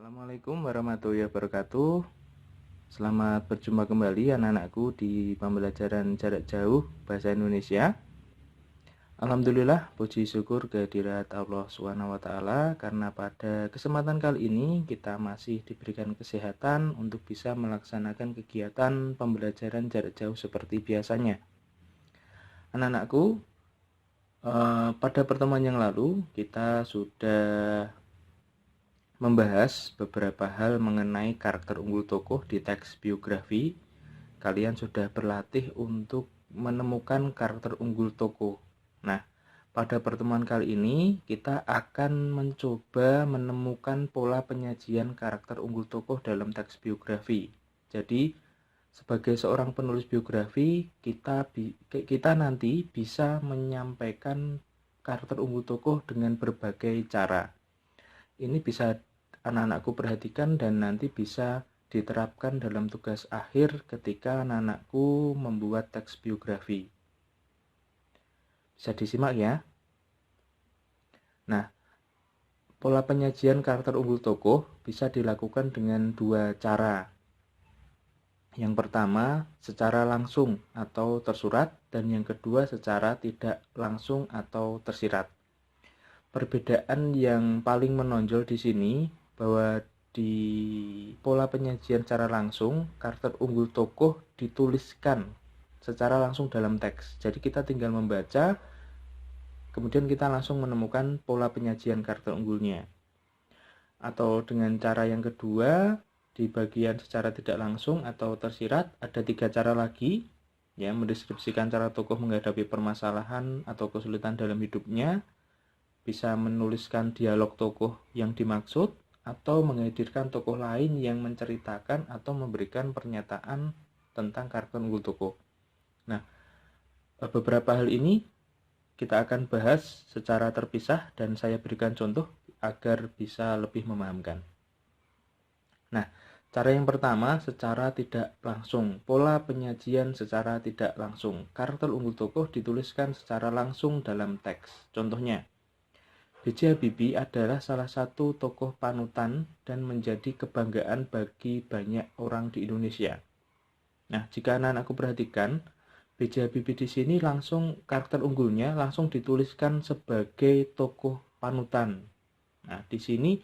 Assalamualaikum warahmatullahi wabarakatuh. Selamat berjumpa kembali anak-anakku di pembelajaran jarak jauh bahasa Indonesia. Alhamdulillah, puji syukur kehadirat Allah SWT karena pada kesempatan kali ini kita masih diberikan kesehatan untuk bisa melaksanakan kegiatan pembelajaran jarak jauh seperti biasanya. Anak-anakku, pada pertemuan yang lalu kita sudah membahas beberapa hal mengenai karakter unggul tokoh di teks biografi. Kalian sudah berlatih untuk menemukan karakter unggul tokoh. Nah, pada pertemuan kali ini kita akan mencoba menemukan pola penyajian karakter unggul tokoh dalam teks biografi. Jadi, sebagai seorang penulis biografi, kita nanti bisa menyampaikan karakter unggul tokoh dengan berbagai cara. Ini bisa anak-anakku perhatikan dan nanti bisa diterapkan dalam tugas akhir ketika anak-anakku membuat teks biografi. Bisa disimak ya. Nah, pola penyajian karakter unggul tokoh bisa dilakukan dengan dua cara. Yang pertama, secara langsung atau tersurat, dan yang kedua secara tidak langsung atau tersirat. Perbedaan yang paling menonjol di sini bahwa di pola penyajian secara langsung, karakter unggul tokoh dituliskan secara langsung dalam teks. Jadi kita tinggal membaca, kemudian kita langsung menemukan pola penyajian karakter unggulnya. Atau dengan cara yang kedua, di bagian secara tidak langsung atau tersirat, ada 3 cara lagi, ya, mendeskripsikan cara tokoh menghadapi permasalahan atau kesulitan dalam hidupnya, bisa menuliskan dialog tokoh yang dimaksud, atau menghadirkan tokoh lain yang menceritakan atau memberikan pernyataan tentang karakter unggul tokoh. Nah, beberapa hal ini kita akan bahas secara terpisah dan saya berikan contoh agar bisa lebih memahamkan. Nah, cara yang pertama secara tidak langsung. Pola penyajian secara tidak langsung. Karakter unggul tokoh dituliskan secara langsung dalam teks. Contohnya, B.J. Habibie adalah salah satu tokoh panutan dan menjadi kebanggaan bagi banyak orang di Indonesia. Nah, jika anak-anakku perhatikan, B.J. Habibie di sini langsung karakter unggulnya langsung dituliskan sebagai tokoh panutan. Nah, di sini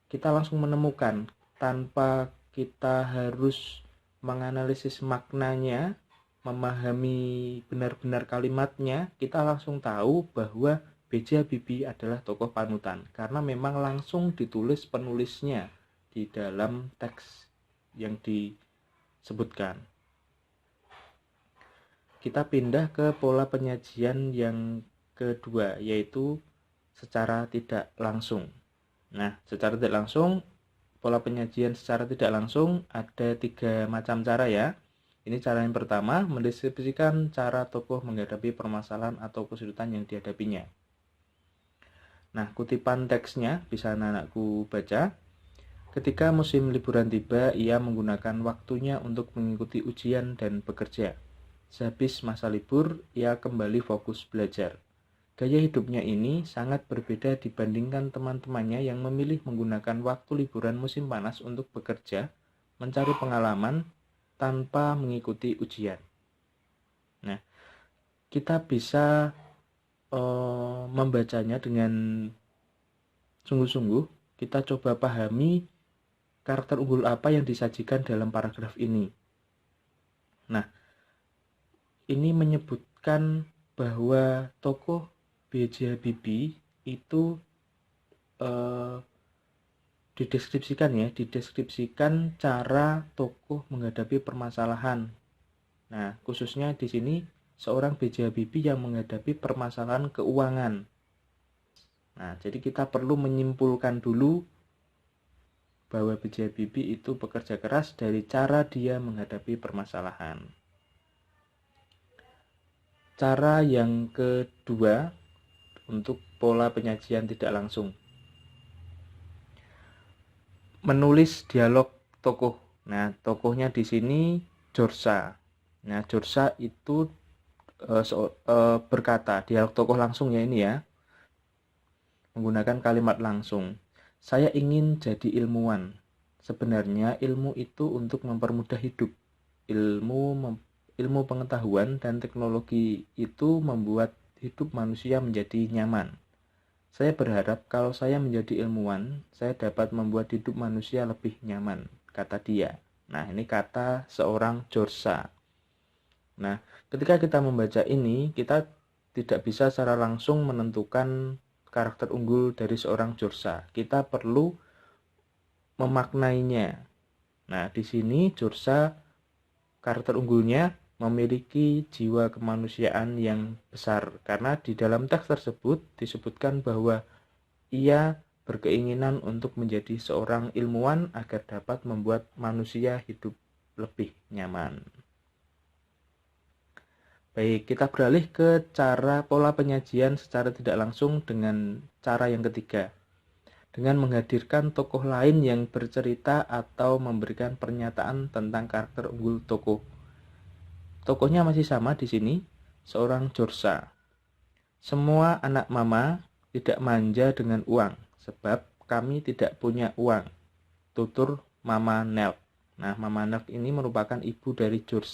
kita langsung menemukan tanpa kita harus menganalisis maknanya, memahami benar-benar kalimatnya, kita langsung tahu bahwa B.J. Habibie adalah tokoh panutan karena memang langsung ditulis penulisnya di dalam teks yang disebutkan. Kita pindah ke pola penyajian yang kedua, yaitu secara tidak langsung. Nah, secara tidak langsung, pola penyajian secara tidak langsung ada 3 macam cara ya. Ini cara yang pertama, mendeskripsikan cara tokoh menghadapi permasalahan atau kesulitan yang dihadapinya. Nah, kutipan teksnya bisa anak-anakku baca. Ketika musim liburan tiba, ia menggunakan waktunya untuk mengikuti ujian dan bekerja. Sehabis masa libur, ia kembali fokus belajar. Gaya hidupnya ini sangat berbeda dibandingkan teman-temannya yang memilih menggunakan waktu liburan musim panas untuk bekerja, mencari pengalaman, tanpa mengikuti ujian. Nah, kita bisa membacanya dengan sungguh-sungguh. Kita coba pahami karakter unggul apa yang disajikan dalam paragraf ini. Nah, ini menyebutkan bahwa tokoh B.J. Habibie itu dideskripsikan cara tokoh menghadapi permasalahan. Nah, khususnya di sini seorang B.J. Habibie yang menghadapi permasalahan keuangan. Nah, jadi kita perlu menyimpulkan dulu bahwa B.J. Habibie itu bekerja keras dari cara dia menghadapi permasalahan. Cara yang kedua untuk pola penyajian tidak langsung, menulis dialog tokoh. Nah, tokohnya di sini Jorsa. Nah, Jorsa itu berkata, dialog tokoh langsung ya ini ya, menggunakan kalimat langsung. Saya ingin jadi ilmuwan. Sebenarnya ilmu itu untuk mempermudah hidup. Ilmu pengetahuan dan teknologi itu membuat hidup manusia menjadi nyaman. Saya berharap kalau saya menjadi ilmuwan, saya dapat membuat hidup manusia lebih nyaman, kata dia. Nah, ini kata seorang George. Nah, ketika kita membaca ini, kita tidak bisa secara langsung menentukan karakter unggul dari seorang George. Kita perlu memaknainya. Nah, di sini George karakter unggulnya memiliki jiwa kemanusiaan yang besar, karena di dalam teks tersebut disebutkan bahwa ia berkeinginan untuk menjadi seorang ilmuwan agar dapat membuat manusia hidup lebih nyaman. Baik, kita beralih ke cara pola penyajian secara tidak langsung dengan cara yang ketiga, dengan menghadirkan tokoh lain yang bercerita atau memberikan pernyataan tentang karakter unggul tokoh. Tokohnya masih sama di sini, seorang George. Semua anak mama tidak manja dengan uang, sebab kami tidak punya uang, tutur Mama Nelk. Nah, Mama Nelk ini merupakan ibu dari George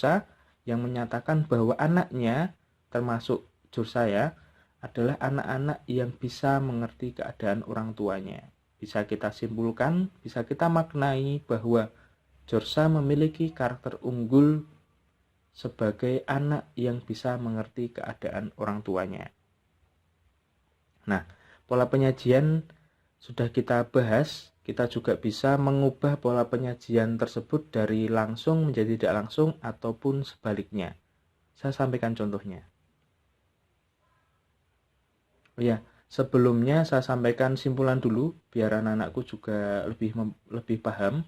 yang menyatakan bahwa anaknya, termasuk George adalah anak-anak yang bisa mengerti keadaan orang tuanya. Bisa kita simpulkan, bisa kita maknai bahwa George memiliki karakter unggul sebagai anak yang bisa mengerti keadaan orang tuanya. Nah, pola penyajian sudah kita bahas, kita juga bisa mengubah pola penyajian tersebut dari langsung menjadi tidak langsung ataupun sebaliknya. Saya sampaikan contohnya. Oh ya, sebelumnya saya sampaikan simpulan dulu biar anak-anakku juga lebih paham.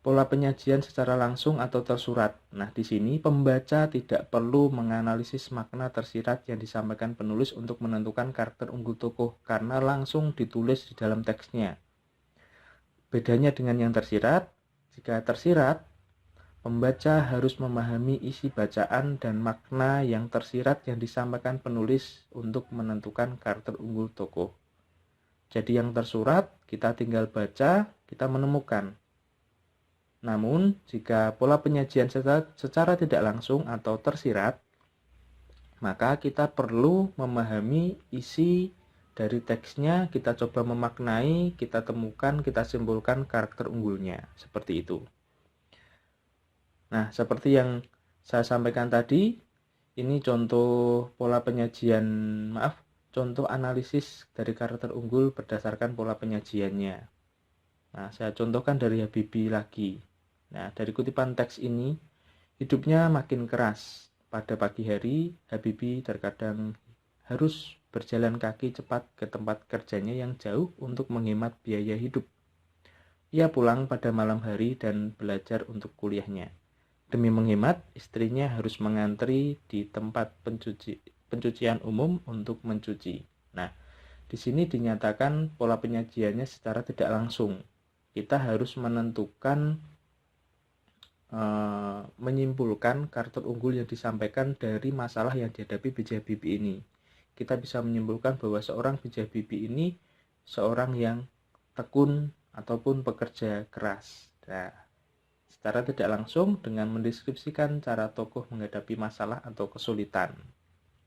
Pola penyajian secara langsung atau tersurat. Nah, di sini pembaca tidak perlu menganalisis makna tersirat yang disampaikan penulis untuk menentukan karakter unggul tokoh karena langsung ditulis di dalam teksnya. Bedanya dengan yang tersirat, jika tersirat, pembaca harus memahami isi bacaan dan makna yang tersirat yang disampaikan penulis untuk menentukan karakter unggul tokoh. Jadi yang tersurat, kita tinggal baca, kita menemukan. Namun, jika pola penyajian secara tidak langsung atau tersirat, maka kita perlu memahami isi dari teksnya, kita coba memaknai, kita temukan, kita simpulkan karakter unggulnya. Seperti itu. Nah, seperti yang saya sampaikan tadi, ini contoh pola penyajian, contoh analisis dari karakter unggul berdasarkan pola penyajiannya. Nah, saya contohkan dari Habibie lagi. Nah, dari kutipan teks ini, hidupnya makin keras. Pada pagi hari, Habibie terkadang harus berjalan kaki cepat ke tempat kerjanya yang jauh untuk menghemat biaya hidup. Ia pulang pada malam hari dan belajar untuk kuliahnya. Demi menghemat, istrinya harus mengantri di tempat pencucian umum untuk mencuci. Nah, di sini dinyatakan pola penyajiannya secara tidak langsung. Kita harus menyimpulkan karakter unggul yang disampaikan dari masalah yang dihadapi B.J. Habibie ini. Kita bisa menyimpulkan bahwa seorang B.J. Habibie ini seorang yang tekun ataupun pekerja keras. Nah, secara tidak langsung dengan mendeskripsikan cara tokoh menghadapi masalah atau kesulitan.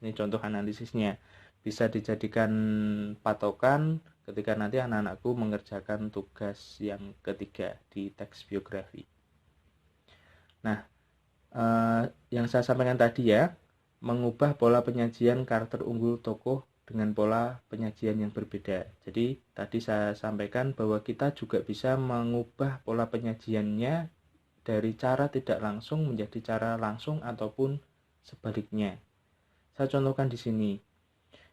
Ini contoh analisisnya. Bisa dijadikan patokan ketika nanti anak-anakku mengerjakan tugas yang ketiga di teks biografi. Nah, yang saya sampaikan tadi ya, mengubah pola penyajian karakter unggul tokoh dengan pola penyajian yang berbeda. Jadi tadi saya sampaikan bahwa kita juga bisa mengubah pola penyajiannya dari cara tidak langsung menjadi cara langsung ataupun sebaliknya. Saya contohkan di sini.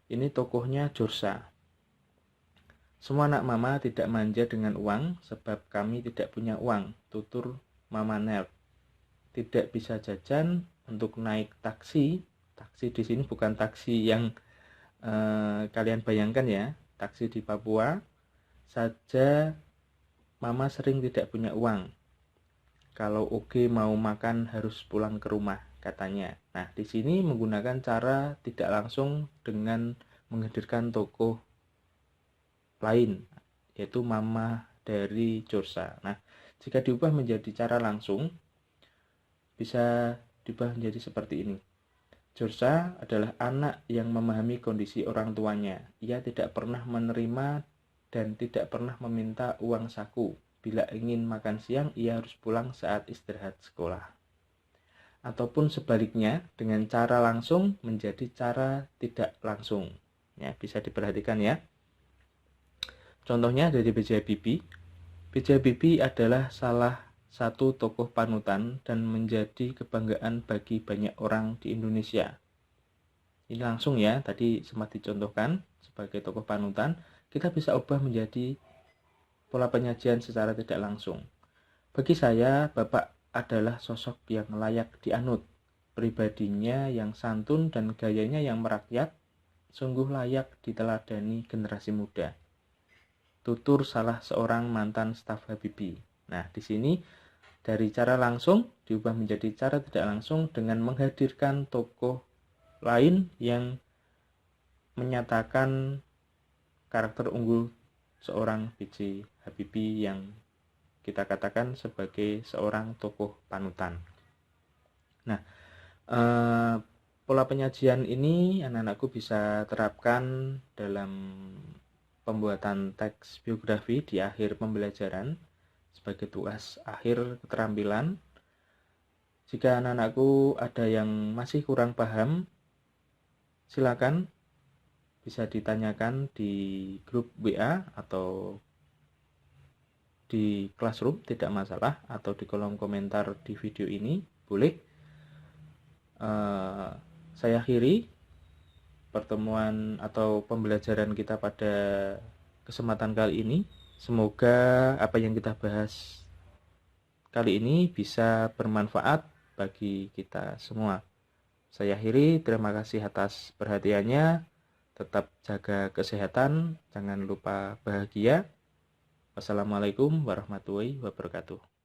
Ini tokohnya George. Semua anak mama tidak manja dengan uang sebab kami tidak punya uang, tutur Mama Nelk. Tidak bisa jajan untuk naik taksi. Taksi di sini bukan taksi yang kalian bayangkan ya, taksi di Papua saja. Mama sering tidak punya uang. Kalau Oge mau makan harus pulang ke rumah, katanya. Nah, di sini menggunakan cara tidak langsung dengan menghadirkan tokoh lain yaitu mama dari Jorsa. Nah, jika diubah menjadi cara langsung, bisa diubah menjadi seperti ini. Jorsa adalah anak yang memahami kondisi orang tuanya. Ia tidak pernah menerima dan tidak pernah meminta uang saku. Bila ingin makan siang, ia harus pulang saat istirahat sekolah. Ataupun sebaliknya, dengan cara langsung menjadi cara tidak langsung. Ya, bisa diperhatikan ya. Contohnya dari B.J. Habibie. B.J. Habibie adalah salah satu tokoh panutan dan menjadi kebanggaan bagi banyak orang di Indonesia. Ini langsung ya, tadi sempat dicontohkan sebagai tokoh panutan, kita bisa ubah menjadi pola penyajian secara tidak langsung. Bagi saya, Bapak adalah sosok yang layak dianut. Pribadinya yang santun dan gayanya yang merakyat, sungguh layak diteladani generasi muda. Tutur salah seorang mantan staf Habibie. Nah, di sini dari cara langsung diubah menjadi cara tidak langsung dengan menghadirkan tokoh lain yang menyatakan karakter unggul seorang B.J. Habibie yang kita katakan sebagai seorang tokoh panutan. Nah, pola penyajian ini anak-anakku bisa terapkan dalam pembuatan teks biografi di akhir pembelajaran sebagai tugas akhir keterampilan. Jika anak-anakku ada yang masih kurang paham, silakan bisa ditanyakan di grup WA atau di Classroom, tidak masalah, atau di kolom komentar di video ini, boleh. Saya akhiri pertemuan atau pembelajaran kita pada kesempatan kali ini. Semoga apa yang kita bahas kali ini bisa bermanfaat bagi kita semua. Saya akhiri, terima kasih atas perhatiannya. Tetap jaga kesehatan, jangan lupa bahagia. Wassalamualaikum warahmatullahi wabarakatuh.